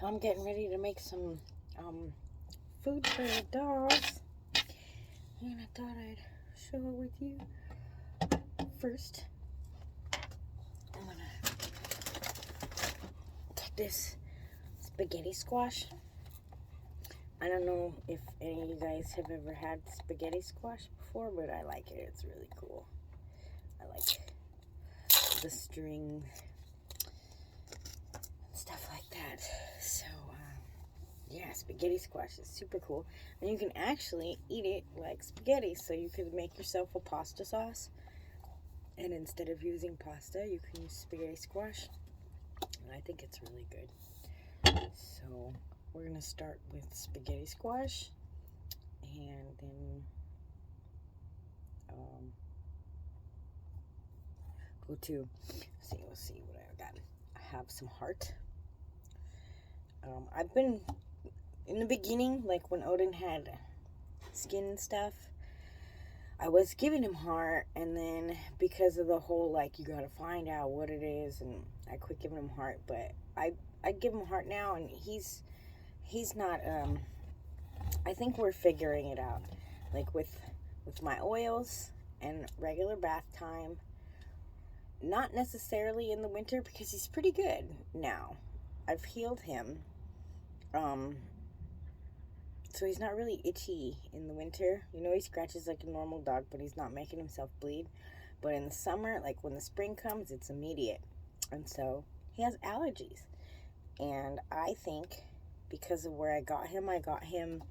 So I'm getting ready to make some food for the dogs. And I thought I'd share it with you. First, I'm gonna cut this spaghetti squash. I don't know if any of you guys have ever had spaghetti squash before, but I like it. It's really cool. I like the string and stuff like that. So, yeah, spaghetti squash is super cool. And you can actually eat it like spaghetti. So you could make yourself a pasta sauce. And instead of using pasta, you can use spaghetti squash. And I think it's really good. So we're going to start with spaghetti squash. And then go to, let's see what I got. I have some heart. I've been, in the beginning, like when Odin had skin and stuff, I was giving him heart, and then because of the whole, like, you gotta find out what it is, and I quit giving him heart, but I give him heart now, and he's not, I think we're figuring it out, like with my oils and regular bath time, not necessarily in the winter, because he's pretty good now. I've healed him, so he's not really itchy in the winter. You know, he scratches like a normal dog, but he's not making himself bleed. But in the summer, like when the spring comes, it's immediate. And so he has allergies. And I think because of where I got him in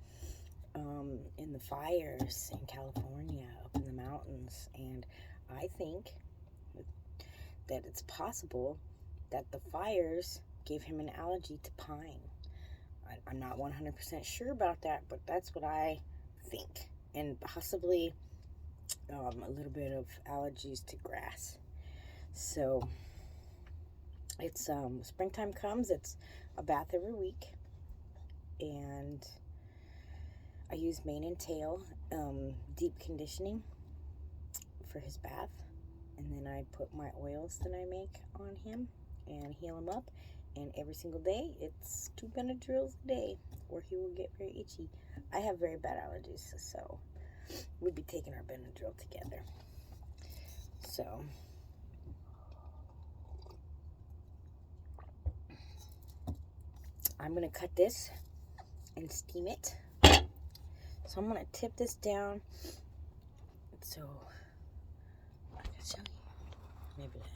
the fires in California, up in the mountains. And I think that it's possible that the fires gave him an allergy to pine. I'm not 100% sure about that, but that's what I think. And possibly a little bit of allergies to grass. So it's springtime comes, it's a bath every week. And I use mane and tail deep conditioning for his bath. And then I put my oils that I make on him and heal him up. And every single day, it's 2 Benadryls a day, or he will get very itchy. I have very bad allergies, so we'll be taking our Benadryl together. So, I'm going to cut this and steam it. So, I'm going to tip this down. So, I can show you. Maybe like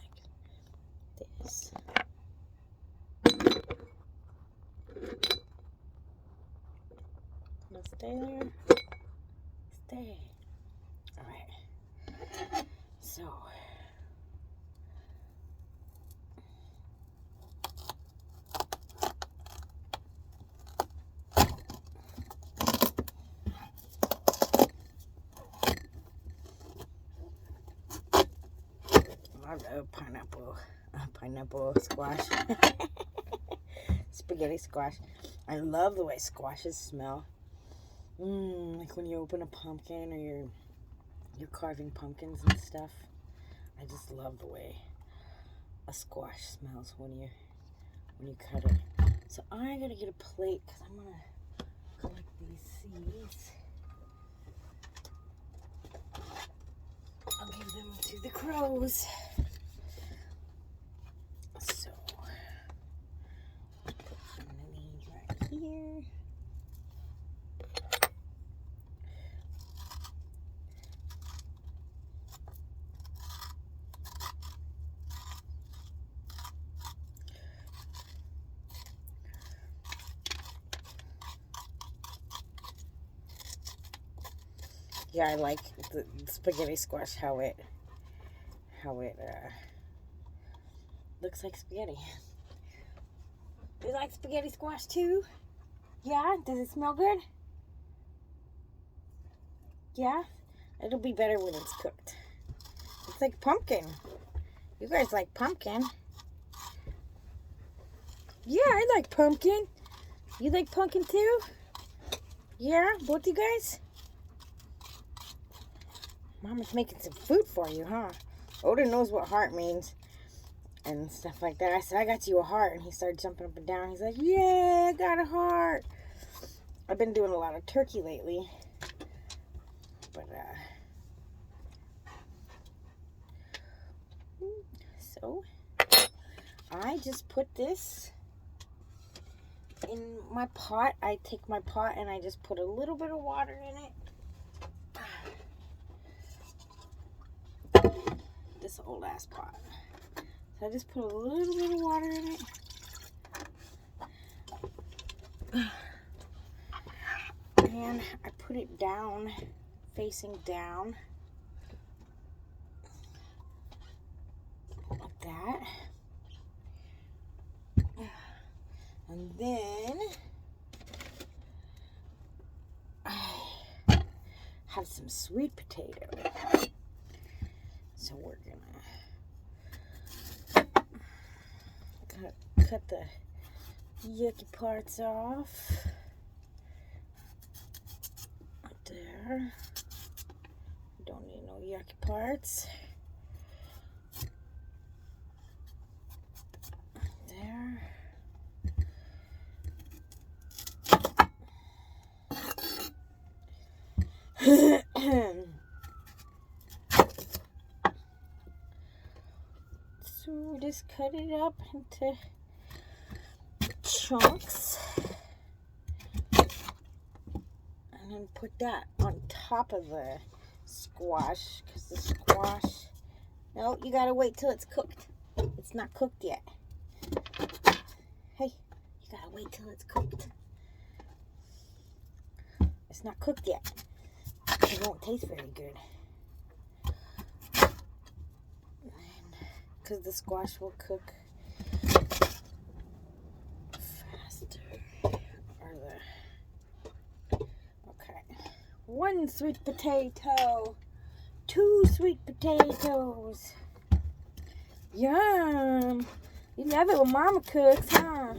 this. Stay there. Stay. Alright. So. I love pineapple squash. Spaghetti squash. I love the way squashes smell. Like when you open a pumpkin or you're carving pumpkins and stuff. I just love the way a squash smells when you cut it. So I gotta get a plate because I'm gonna collect these seeds. I'll give them to the crows. So put some of these right here. Yeah, I like the spaghetti squash, how it looks like spaghetti. Do you like spaghetti squash too? Yeah? Does it smell good? Yeah? It'll be better when it's cooked. It's like pumpkin. You guys like pumpkin. Yeah, I like pumpkin. You like pumpkin too? Yeah? Both you guys? Mama's making some food for you, huh? Odin knows what heart means. and stuff like that. I said, I got you a heart. And he started jumping up and down. He's like, yeah, I got a heart. I've been doing a lot of turkey lately. But, so I just put this in my pot. I take my pot and I just put a little bit of water in it. This old ass pot. So I just put a little bit of water in it. And I put it down, facing down. Like that. And then I have some sweet potato. So we're gonna cut the yucky parts off. Right there. Don't need no yucky parts. There. So we just cut it up into chunks and then put that on top of the squash, because the squash, no, you gotta wait till it's cooked. It's not cooked yet. Hey, you gotta wait till it's cooked. It's not cooked yet. It won't taste very good. Because the squash will cook faster. Okay. 1 sweet potato. 2 sweet potatoes. Yum. You love it when Mama cooks, huh?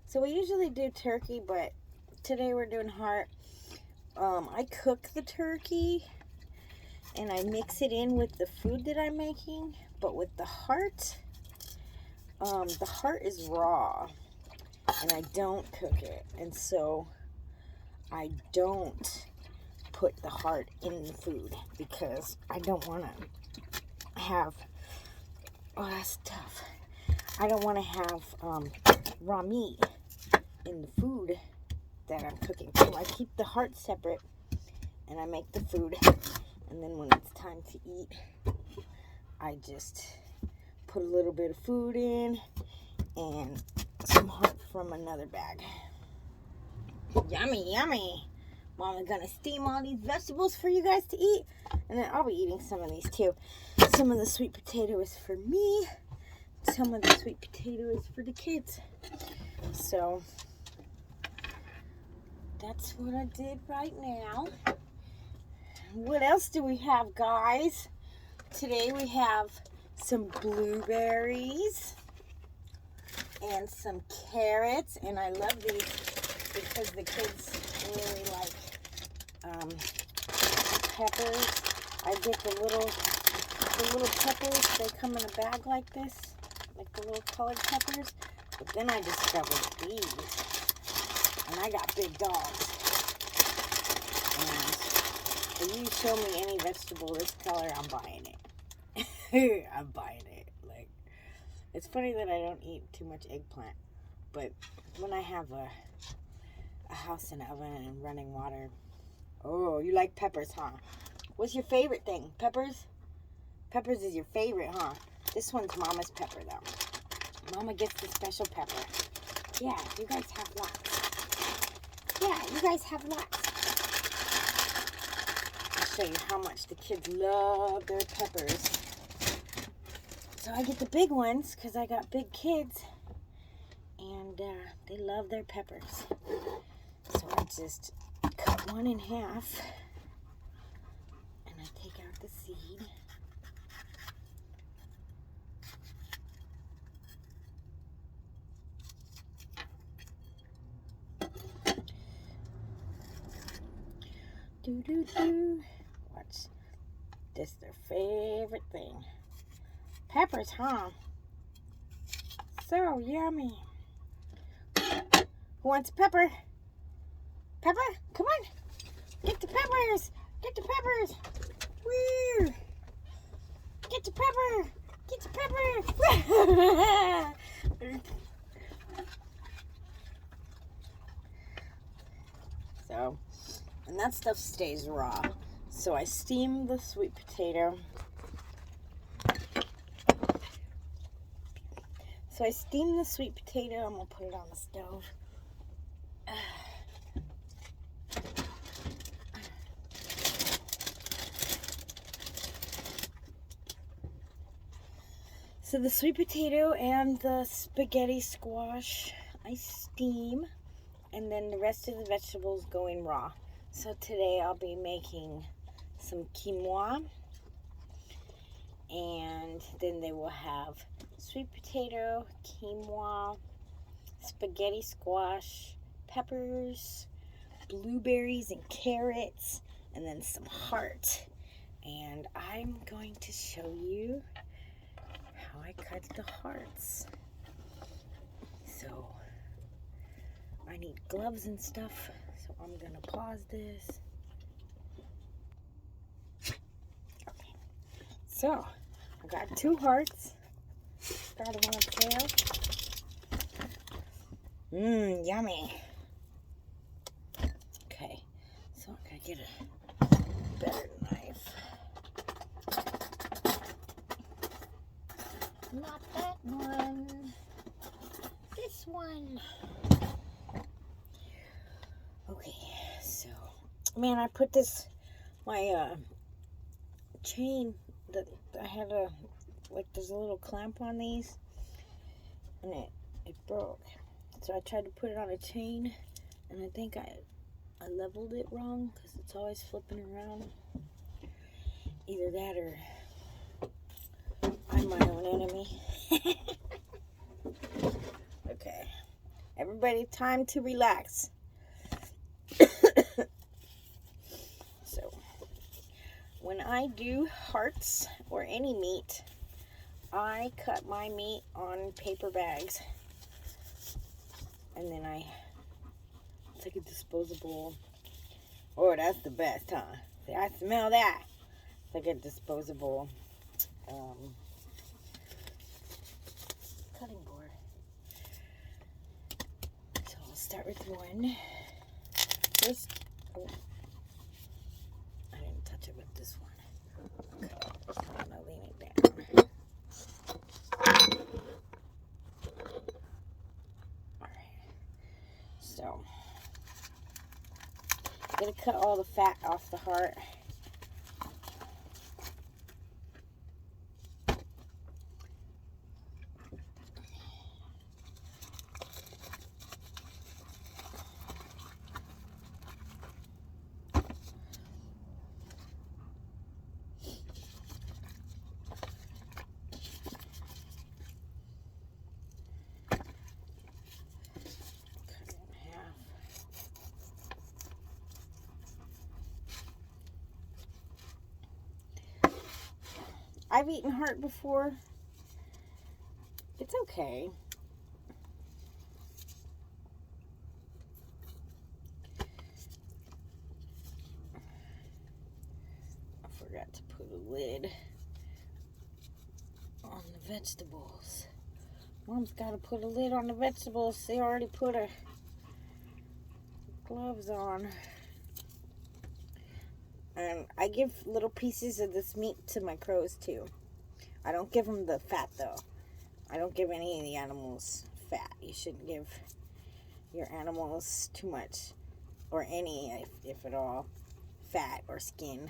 So we usually do turkey, but today we're doing heart. I cook the turkey and I mix it in with the food that I'm making. But with the heart is raw and I don't cook it. And so I don't put the heart in the food because I don't want to have, oh, that's tough. I don't want to have raw meat in the food that I'm cooking. So I keep the heart separate and I make the food. And then when it's time to eat, I just put a little bit of food in and some heart from another bag. Yummy, yummy. Mama's gonna steam all these vegetables for you guys to eat. And then I'll be eating some of these too. Some of the sweet potato is for me. Some of the sweet potato is for the kids. So that's what I did right now. What else do we have, guys? Today we have some blueberries and some carrots, and I love these because the kids really like peppers. I get the little peppers. They come in a bag like this, like the little colored peppers. But then I discovered these, and I got big dogs. And if you show me any vegetable this color, I'm buying it. I'm buying it. Like, it's funny that I don't eat too much eggplant, but when I have a house and oven and running water, oh, you like peppers, huh? What's your favorite thing? Peppers? Peppers is your favorite, huh? This one's Mama's pepper, though. Mama gets the special pepper. Yeah, you guys have lots. Yeah, you guys have lots. I'll show you how much the kids love their peppers. So I get the big ones because I got big kids. And they love their peppers. So I just cut one in half. And I take out the seed. Watch. This is their favorite thing. Peppers, huh? So yummy. Who wants pepper? Pepper? Come on. Get the peppers. Get the peppers. Woo. Get the pepper. Get the pepper. So, and that stuff stays raw. So I steam the sweet potato. So I steam the sweet potato. I'm going to put it on the stove. So the sweet potato and the spaghetti squash, I steam, and then the rest of the vegetables go in raw. So today I'll be making some quinoa, and then they will have sweet potato, quinoa, spaghetti squash, peppers, blueberries and carrots, and then some heart. And I'm going to show you how I cut the hearts. So I need gloves and stuff, so I'm gonna pause this. Okay, so I got 2 hearts. Got them on sale. Yummy. Okay, so I'm gonna get a better knife. Not that one. This one. Okay, so, man, I put this, my chain that I had there's a little clamp on these, and it broke. So I tried to put it on a chain, and I think I leveled it wrong, because it's always flipping around. Either that or I'm my own enemy. Okay. Everybody, time to relax. So, when I do hearts or any meat, I cut my meat on paper bags. And then it's like a disposable. Oh, that's the best, huh? See, I smell that. It's like a disposable cutting board. So I'll start with one. First, oh, I didn't touch it with this one. Okay, I'm gonna lean it down. Alright. So, I'm gonna cut all the fat off the heart. I've eaten heart before. It's okay. I forgot to put a lid on the vegetables. Mom's got to put a lid on the vegetables. They already put gloves on. And I give little pieces of this meat to my crows too. I don't give them the fat though. I don't give any of the animals fat. You shouldn't give your animals too much, or any, if at all, fat or skin.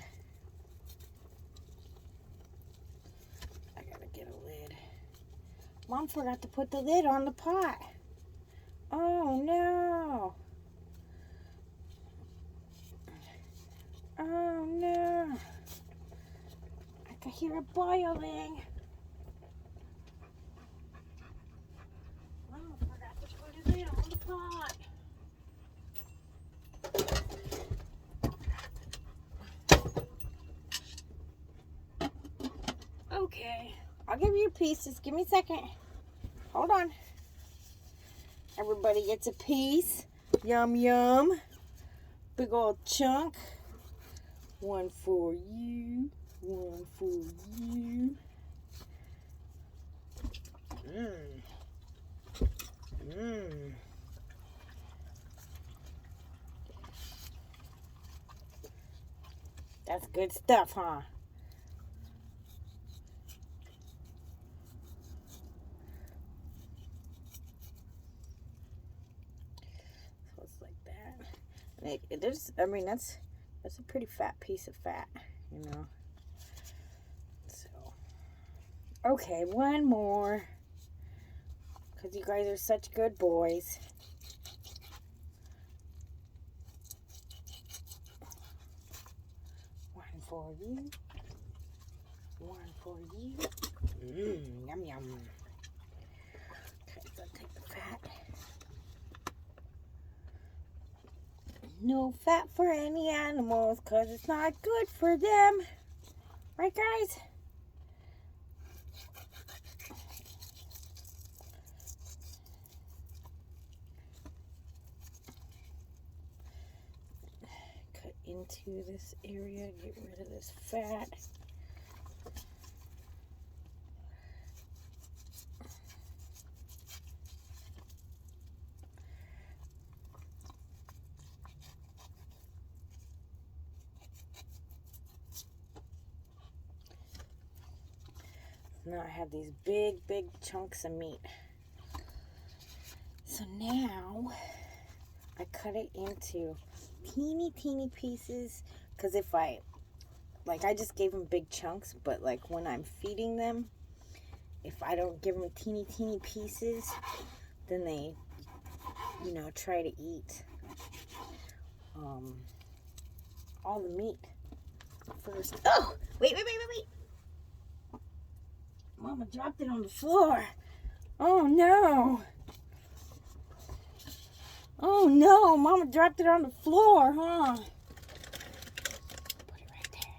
I gotta get a lid. Mom forgot to put the lid on the pot. Oh no. Oh no. I can hear it boiling. Mom forgot to put the lid on the pot. Okay, I'll give you a piece. Just give me a second. Hold on. Everybody gets a piece. Yum, yum. Big old chunk. One for you. One for you. Mmm. Mmm. That's good stuff, huh? So it's like that. I mean, that's a pretty fat piece of fat, you know. So, okay, one more. Because you guys are such good boys. One for you. One for you. Mmm, yum, yum. Okay, so I'll take the fat. No fat for any animals, because it's not good for them. Right, guys? Cut into this area, get rid of this fat. Now I have these big chunks of meat. So now I cut it into teeny pieces, because if I just gave them big chunks, but like when I'm feeding them, if I don't give them teeny pieces, then they, try to eat all the meat first. Oh, wait. Mama dropped it on the floor. Oh no. Oh no, Mama dropped it on the floor, huh? Put it right there.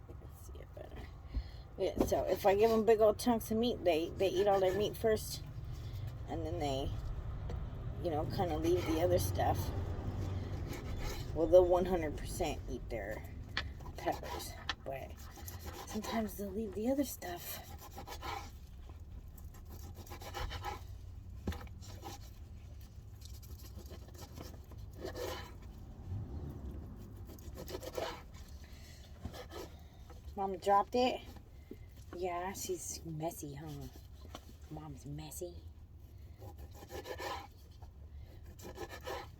Let's see it better. Yeah, so if I give them big old chunks of meat, they eat all their meat first, and then they, kind of leave the other stuff. Well, they'll 100% eat their peppers, but sometimes they'll leave the other stuff. Mama dropped it? Yeah, she's messy, huh? Mom's messy.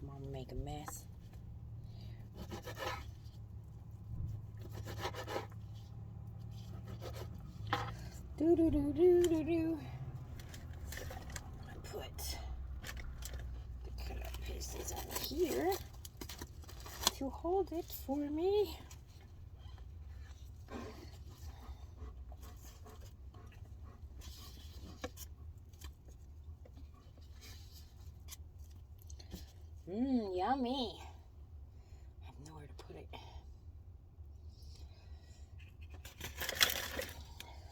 Mama make a mess. Do. I'm gonna put the cut up pieces on here to hold it for me. Yummy. I have nowhere to put it.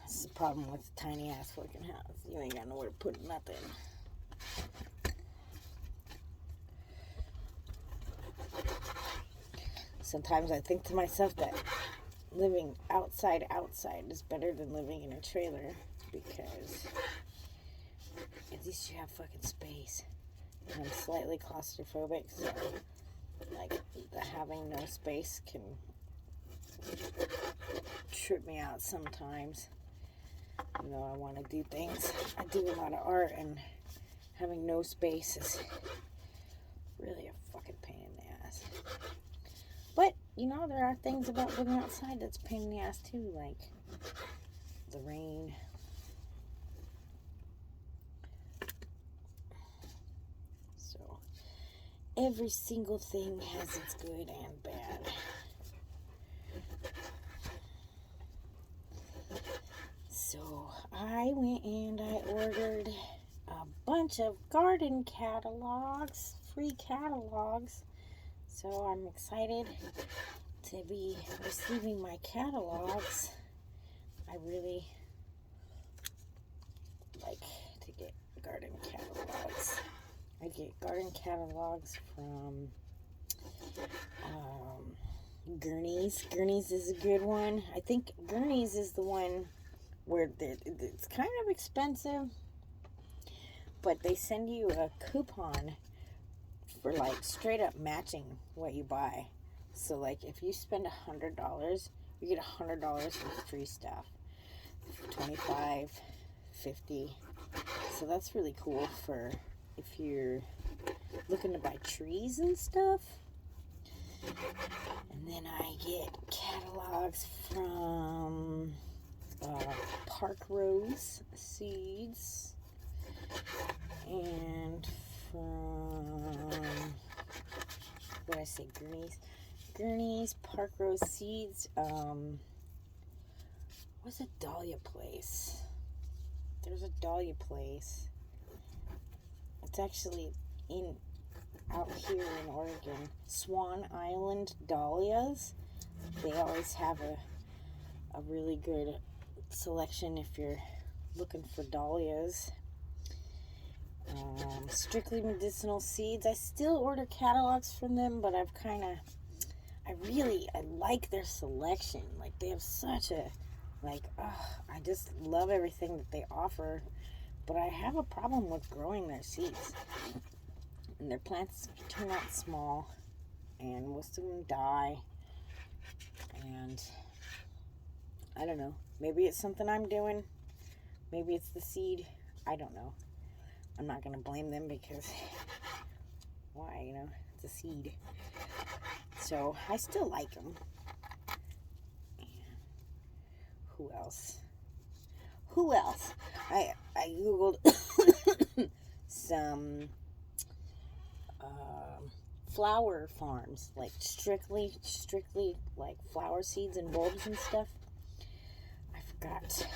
That's the problem with the tiny ass fucking house. You ain't got nowhere to put nothing. Sometimes I think to myself that living outside is better than living in a trailer, because at least you have fucking space. And I'm slightly claustrophobic, so like the having no space can trip me out sometimes. I want to do things. I do a lot of art, and having no space is really a fucking pain in the ass. But, there are things about living outside that's a pain in the ass too, like the rain. So, every single thing has its good and bad. So, I went and I ordered a bunch of garden catalogs, free catalogs. So I'm excited to be receiving my catalogs I really like to get garden catalogs. I get garden catalogs from Gurney's. Gurney's is a good one. I think Gurney's is the one where it's kind of expensive, but they send you a coupon for like straight up matching what you buy. So like if you spend $100, you get $100 in free stuff. 25, 50. So that's really cool for if you're looking to buy trees and stuff. And then I get catalogs from Park Rose Seeds and from, what did I say, Gurney's, Park Rose Seeds. What's a dahlia place? There's a dahlia place. It's actually out here in Oregon. Swan Island Dahlias. They always have a really good selection if you're looking for dahlias. Strictly Medicinal Seeds. I still order catalogs from them, but I like their selection. Like they have such a, I just love everything that they offer, but I have a problem with growing their seeds. And their plants turn out small, and most of them die. And I don't know. Maybe it's something I'm doing. Maybe it's the seed. I don't know. I'm not going to blame them because why, it's a seed. So I still like them. And who else? I Googled some flower farms, like strictly like flower seeds and bulbs and stuff. I forgot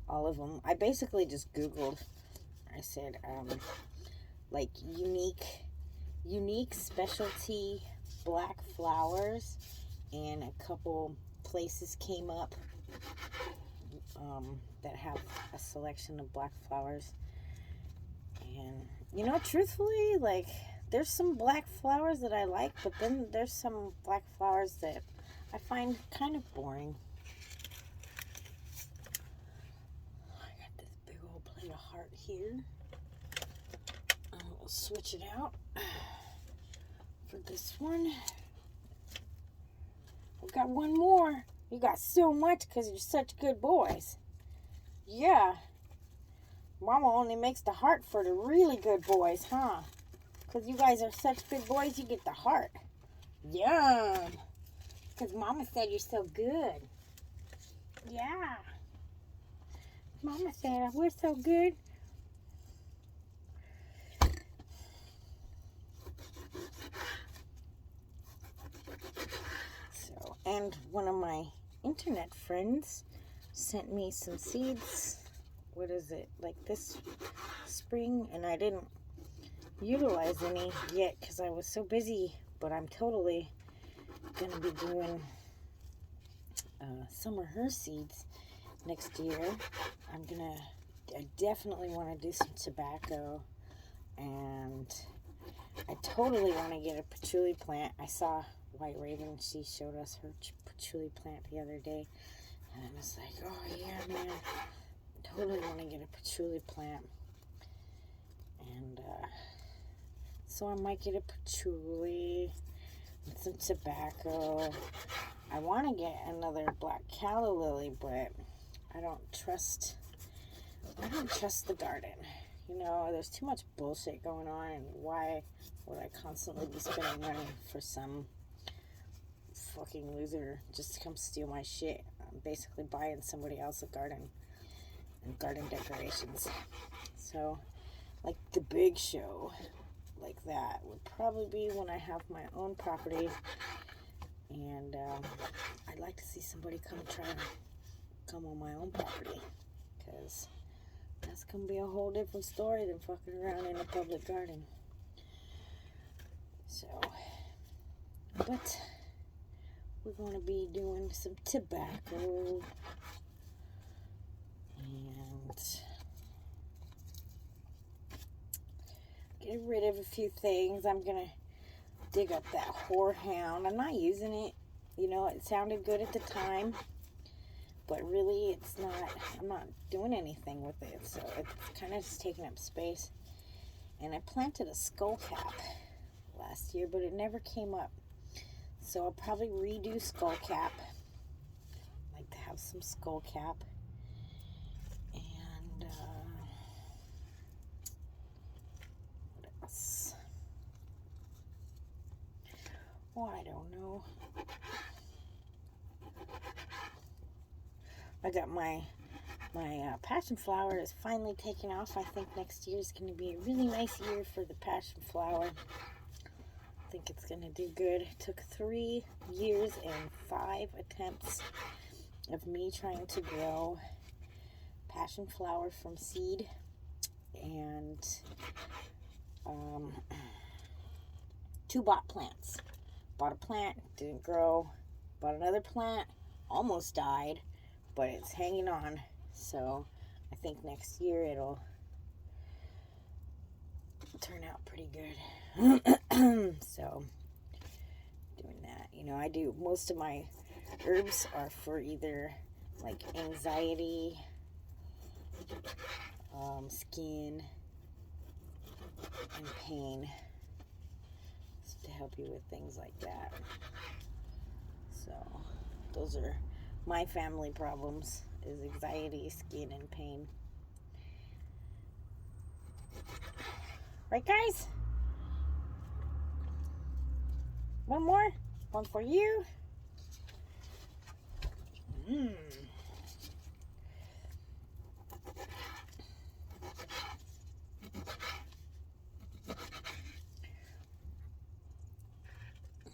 all of them. I basically just Googled. I said like unique specialty black flowers, and a couple places came up that have a selection of black flowers. And truthfully, like, there's some black flowers that I like, but then there's some black flowers that I find kind of boring. I got this big old plate of heart here. We'll switch it out for this one. We got one more. You got so much because you're such good boys. Yeah. Mama only makes the heart for the really good boys, huh? Because you guys are such good boys, you get the heart. Yum. Because Mama said you're so good. Yeah. Mama said we're so good. So, and one of my internet friends sent me some seeds. What is it? Like this spring, and I didn't utilize any yet because I was so busy, but I'm totally gonna be doing some of her seeds next year. I definitely want to do some tobacco, and I totally want to get a patchouli plant. I saw White Raven, she showed us her patchouli plant the other day, and I was like, oh yeah, man, totally want to get a patchouli plant. And so I might get a patchouli and some tobacco. I want to get another black calla lily, but I don't trust the garden. There's too much bullshit going on, and why would I constantly be spending money for some fucking loser just to come steal my shit? I'm basically buying somebody else's garden and garden decorations. So, like, the big show like that would probably be when I have my own property, and I'd like to see somebody come on my own property, because that's gonna be a whole different story than fucking around in a public garden. So, but we're gonna be doing some tobacco. get rid of a few things. I'm going to dig up that horehound. I'm not using it. You know, it sounded good at the time, but really it's not, I'm not doing anything with it. So it's kind of just taking up space. And I planted a skull cap last year, but it never came up. So I'll probably redo skull cap. I like to have some skull cap. And what else? Oh, I don't know. I got my passion flower is finally taking off. I think next year is going to be a really nice year for the passion flower. I think it's going to do good. It took 3 years and 5 attempts of me trying to grow passion flower from seed, and 2 bought plants. Bought a plant, didn't grow. Bought another plant, almost died, but it's hanging on. So I think next year it'll turn out pretty good. So doing that. You know, I do most of my herbs are for either like anxiety, skin, and pain, to help you with things like that. So those are my family problems, is anxiety, skin, and pain. Right, guys? One more. One for you.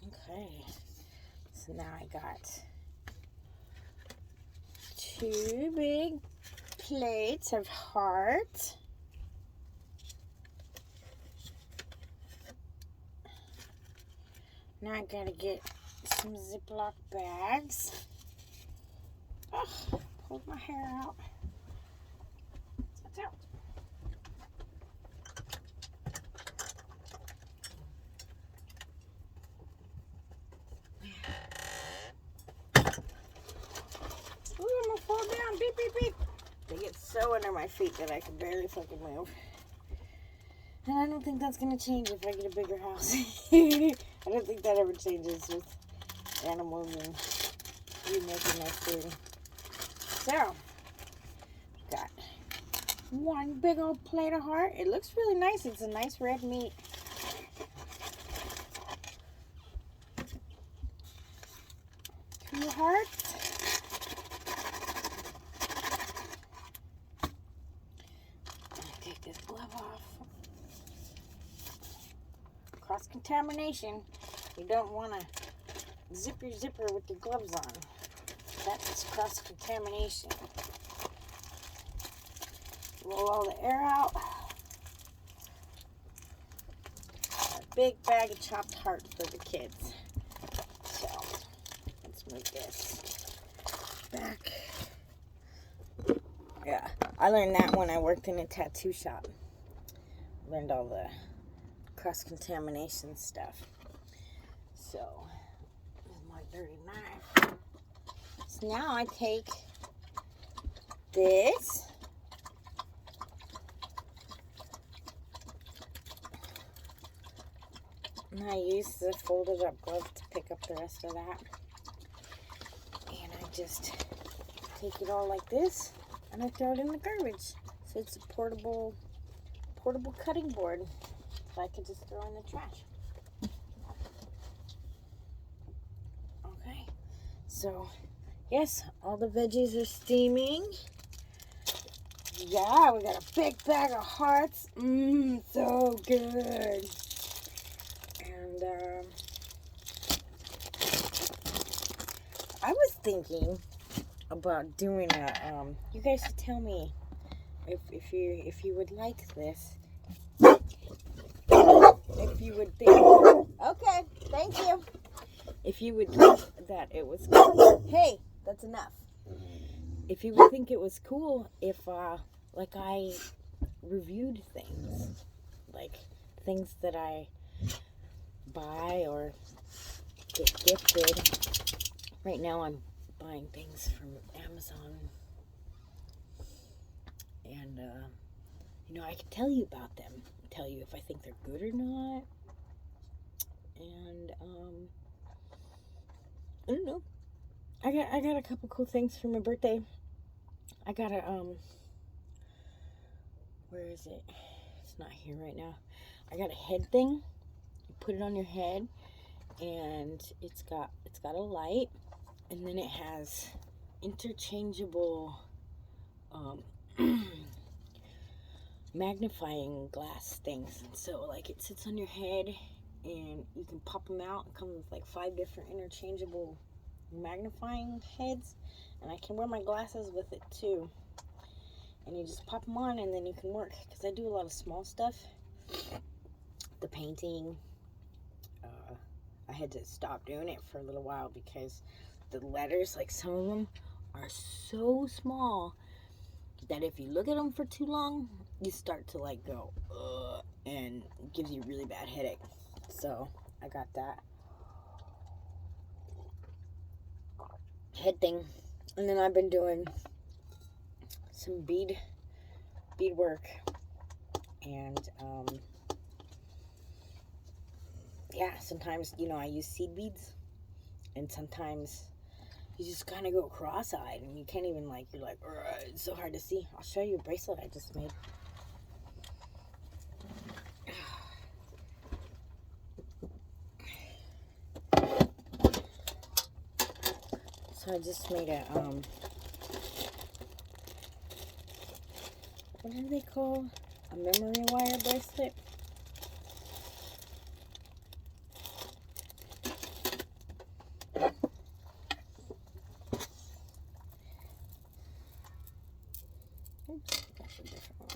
Okay. So now I got 2 big plates of heart. Now I gotta get some Ziploc bags. Oh, pulled my hair out. What's out? Ooh, I'm gonna fall down. Beep, beep, beep. They get so under my feet that I can barely fucking move. And I don't think that's gonna change if I get a bigger house. I don't think that ever changes with animals and you making their food. So, got 1 big old plate of heart. It looks really nice. It's a nice red meat. Two hearts. Take this glove off. Cross-contamination. You don't want to zip your zipper with your gloves on. That's cross-contamination. Roll all the air out. A big bag of chopped heart for the kids. So, let's move this back. Yeah, I learned that when I worked in a tattoo shop. Learned all the cross-contamination stuff. So, here's my dirty knife. So now I take this. And I use the folded up glove to pick up the rest of that. And I just take it all like this and I throw it in the garbage. So it's a portable cutting board that I could just throw in the trash. Okay, so yes, all the veggies are steaming. Yeah, we got a big bag of hearts. So good. And I was thinking about doing a you guys should tell me if you would like this. If you would think, okay, thank you. If you would think that it was cool. Hey, that's enough. If you would think it was cool if like I reviewed things, like things that I buy or get gifted. Right now I'm buying things from Amazon, and I can tell you about them, tell you if I think they're good or not, and I don't know. I got a couple cool things for my birthday. I got a where is it? It's not here right now. I got a head thing. You put it on your head, and it's got a light, and then it has interchangeable magnifying glass things. So like it sits on your head, and you can pop them out. It comes with like 5 different interchangeable magnifying heads, and I can wear my glasses with it too. And you just pop them on, and then you can work, because I do a lot of small stuff, the painting. I had to stop doing it for a little while because the letters, like some of them are so small that if you look at them for too long, you start to like go and it gives you a really bad headache. So I got that head thing, and then I've been doing some bead work, and yeah, sometimes I use seed beads, and sometimes you just kind of go cross-eyed and you can't even you're like, it's so hard to see. I'll show you a bracelet I just made. So I just made a what do they call a memory wire bracelet? Oops, that's a different one.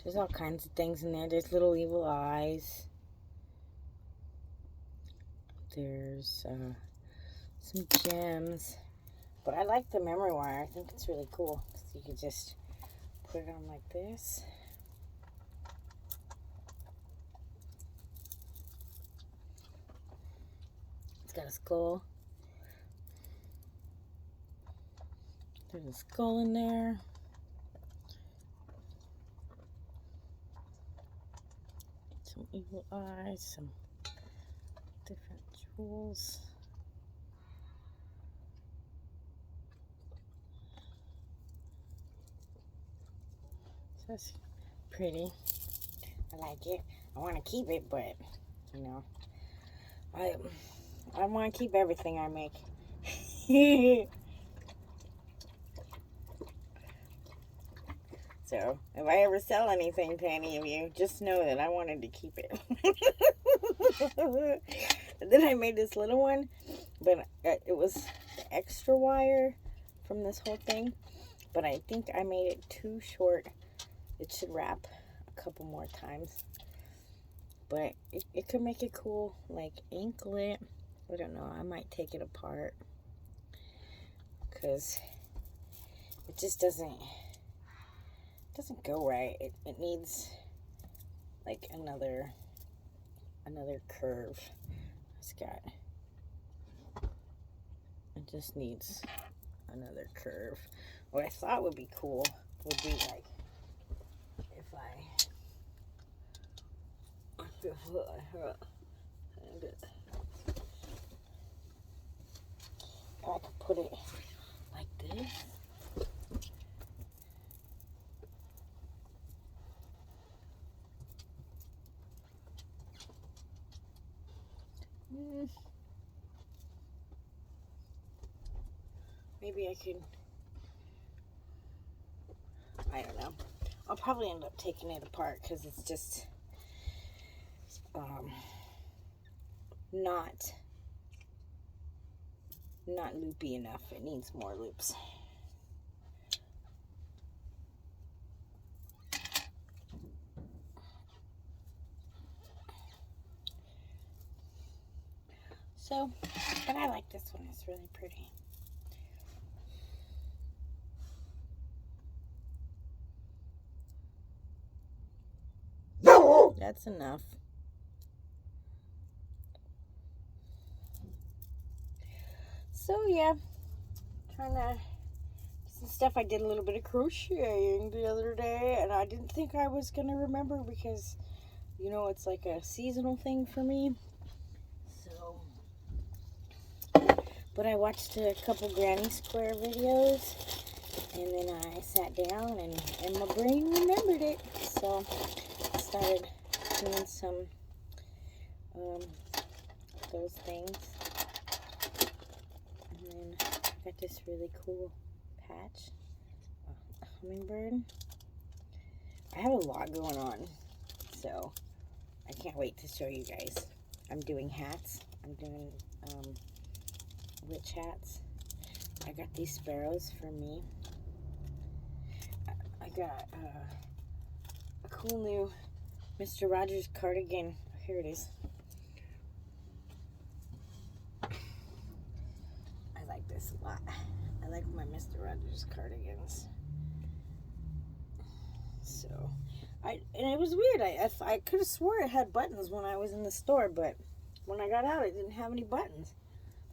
There's all kinds of things in there. There's little evil eyes. There's some gems. But I like the memory wire. I think it's really cool. So you can just put it on like this. It's got a skull. There's a skull in there. Some evil eyes, some different jewels. So that's pretty. I like it. I want to keep it, but I want to keep everything I make. So if I ever sell anything to any of you, just know that I wanted to keep it. Then I made this little one, but it was the extra wire from this whole thing. But I think I made it too short. It should wrap a couple more times. But it could make it cool, like anklet. I don't know. I might take it apart, because it just doesn't go right. It needs like another curve. It just needs another curve. What I thought would be cool would be like if I could put it like this. Maybe I could, I don't know. I'll probably end up taking it apart because it's just not loopy enough. It needs more loops. So, but I like this one. It's really pretty. That's enough. So yeah, trying to get some stuff. I did a little bit of crocheting the other day, and I didn't think I was gonna remember because, you know, it's like a seasonal thing for me. So, but I watched a couple Granny Square videos, and then I sat down, and my brain remembered it. So I started doing some those things. And then I got this really cool patch, a hummingbird. I have a lot going on, so I can't wait to show you guys. I'm doing hats. I'm doing witch hats. I got these sparrows for me. I got a cool new Mr. Rogers cardigan. Oh, here it is. I like this a lot. I like my Mr. Rogers cardigans. So, and it was weird. I could have swore it had buttons when I was in the store, but when I got out, it didn't have any buttons.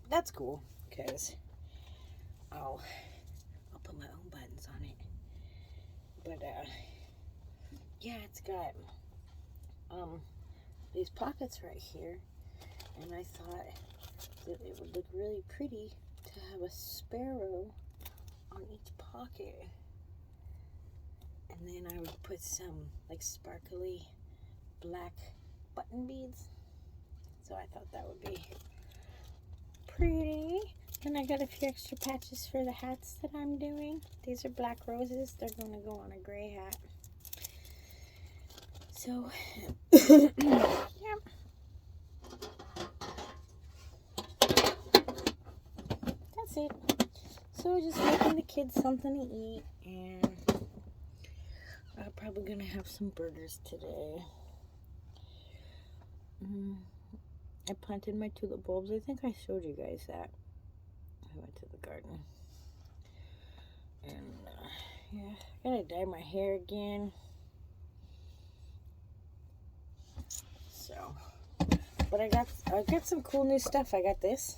But that's cool, because I'll put my own buttons on it. But yeah, it's got these pockets right here, and I thought that it would look really pretty to have a sparrow on each pocket. And then I would put some like sparkly black button beads. So I thought that would be pretty. And I got a few extra patches for the hats that I'm doing. These are black roses. They're going to go on a gray hat. So, yeah. That's it. So just making the kids something to eat, and I'm probably going to have some burgers today. I planted my tulip bulbs. I think I showed you guys that. I went to the garden. And, yeah, I gotta dye my hair again. So, but I got some cool new stuff. I got this.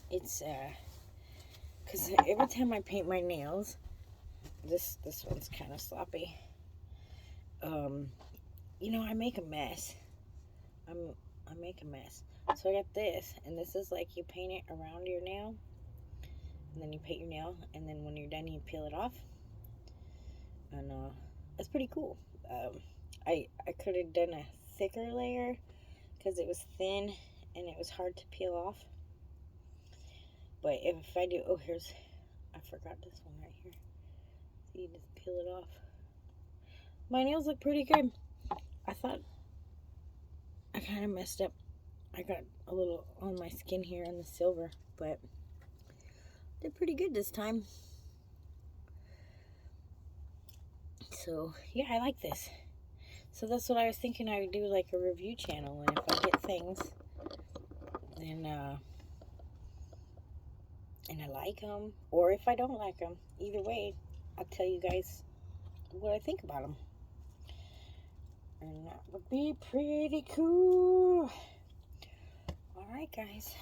It's, because every time I paint my nails, this one's kind of sloppy. You know, I make a mess. I make a mess. So I got this, and this is like you paint it around your nail, and then you paint your nail, and then when you're done, you peel it off. And it's pretty cool. I could have done a thicker layer because it was thin and it was hard to peel off. But if I do, oh, I forgot this one right here. So you just peel it off. My nails look pretty good. I thought I kind of messed up. I got a little on my skin here on the silver, but did pretty good this time. So yeah, I like this. So that's what I was thinking I would do, like a review channel, and if I get things, then and I like them, or if I don't like them, either way, I'll tell you guys what I think about them. And that would be pretty cool. Alright guys,